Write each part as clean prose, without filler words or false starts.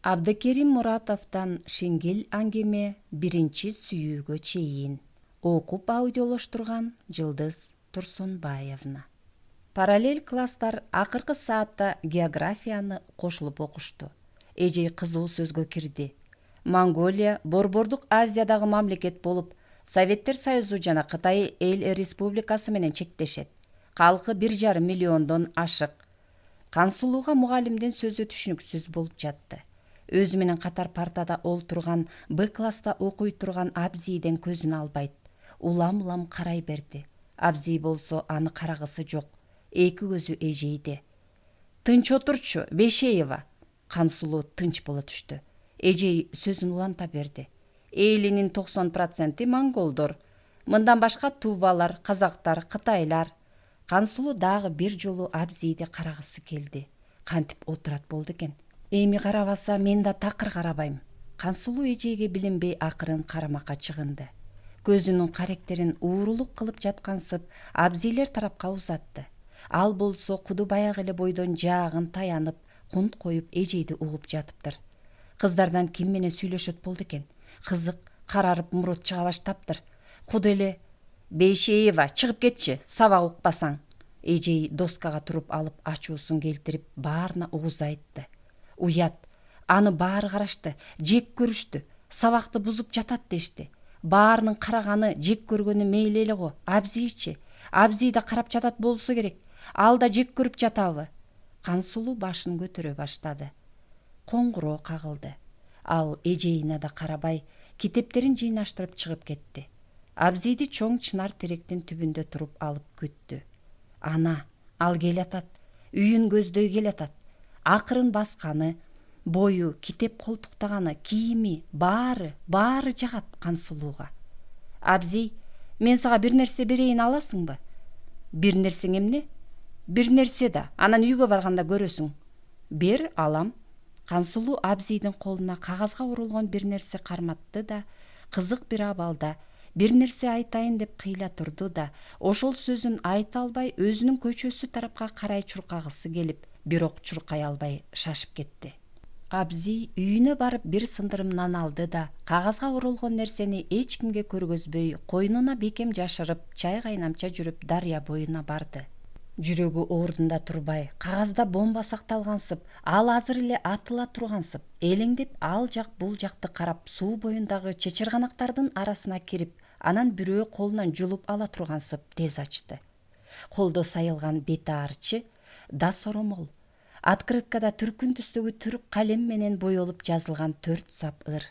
Абдыкерим Муратовдон Шеңгел аңгеме 1-сүйүүгө чейин. Окуп аудиолоштурган Жылдыз Турсунбаевна. Параллель класстар акыркы саатта географияны кошулуп окушту. Эжей кызуу сөзгө кирди. Монголия Борбордук Азиядагы мамлекет болуп, Советтер Союзу жана Кытай Эл Республикасы менен чектешет. Калкы 1,5 миллиондон ашык. Кансулууга мугалимдин сөзү түшүнүксүз болуп жатты. Өзү менен катар партада олтурган Б класста окуй турган Абзийден көзүн албайт. Улам карай берди. Абзий болсо аны карагысы жок. Эки көзү эжейде. Тынч отурчу, Бешеева. Кансулуу тынч боло түштү. Эжей сөзүн уланта берди. Элинин 90% монголдор. Мындан башка тувалар, казактар, кытайлар. Кансулуу дагы бир жолу Абзийди карагысы келди. Кантип отурат болду экен. Эми карабаса мен да такыр карабайм. Кансулуу эжейге билинбей акырын карамакка чыгынды. Көзүнүн каректерин уурулук кылып жаткансып, Абзийлер тарапка узатты. Ал болсо куду баягы эле бойдон жаагын таянып, кунт коюп эжейди угуп жатыптыр. Кыздардан ким менен сүйлөшөт болду экен. Кызык, карарып мурут чыга баштаптыр. Куду эле Бейшеева чыгып кетчи, сабак укпасаң. Эжей доскага туруп алып ачуусун келтирип баарына угуз айтты. Уят, аны баары карашты, жек көрүштү, сабакты бузуп жатат дешти. Баарынын караганы, жек көргөнү мейли эле го. Абзийчи, Абзий да карап жатат болсо керек. Ал да жек көрүп жатабы? Кансулуу башын көтөрө баштады. Коңгуроо кагылды. Ал эжейине да карабай, китептерин жыйнаштырып чыгып кетти. Абзийди чоң чынар теректин түбүндө туруп алып күттү. Ана, ал келатат, үйүн көздөй келатат. Акырын басканы, бою, китеп колтуктаганы, кийими, баары жагат кансулууга. Абзий, мен сага бир нерсе берейин, аласыңбы? Бир нерсең эмне? Бир нерсе да, анан үйгө барганда көрөсүң. Бер, алам. Кансулуу Абзийдин колуна кагазга урулган бир нерсе карматты да, кызык бир абалда бир нерсе айтайын деп кыйла турду да, ошол сөзүн айта албай өзүнүн көчөсү тарапка карай чуркагысы келип, бирок чуркай албай шашып кетти. Абзий үйүнө барып бир сындырым нан алды да, кагазга урулган нерсени эч кимге көргөзбөй, койнуна бекем жашырып, чай кайнамча жүрүп дарыя боюна барды. Жүрөгү ордунда турбай, кагазда бомба сакталгансып, ал азыр эле атыла тургансып, элеңдеп ал жак бул жакты карап, суу боюндагы чечирганактардын арасына кирип, анан бирөө колунан жулуп ала тургансып тез ачты. Колдо сайылган бети арчы, да соромол. Открыткада түркүн түстөгү түрк калем менен боелуп жазылган 4 сап ыр.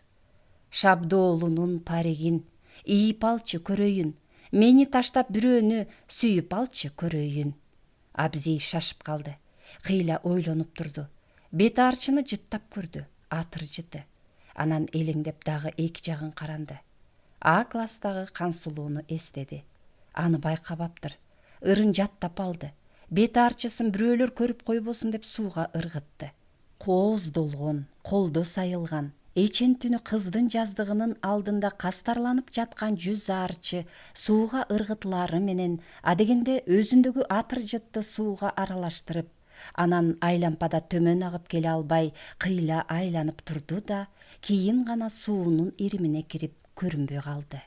Шабдоолунун паригин, ийип алчы көрөйүн, мени таштап бирөөнү сүйүп алчы көрөйүн. Абзий шашып калды. Кыйла ойлонуп турду. Бет арчыны жыттап көрдү. Атыржыды. Анан элеңдеп дагы эки жагын каранды. А класстагы кансулууну эстеди. Аны байкабаптыр. Ырын жаттап алды. Бет арчысын бирөөлөр көрүп койбосун деп сууга ыргытты. Кооз долгон, колдо сайылган, эчен түнү кыздын жаздыгынын алдында кастарланып жаткан жүз арчы сууга ыргытылары менен адегенде өзүндөгү атыр жытты сууга аралаштырып, анан айлампада төмөн агып келе албай кыйла айланып турду да, кийин гана суунун иримине кирип көрүнбөй калды.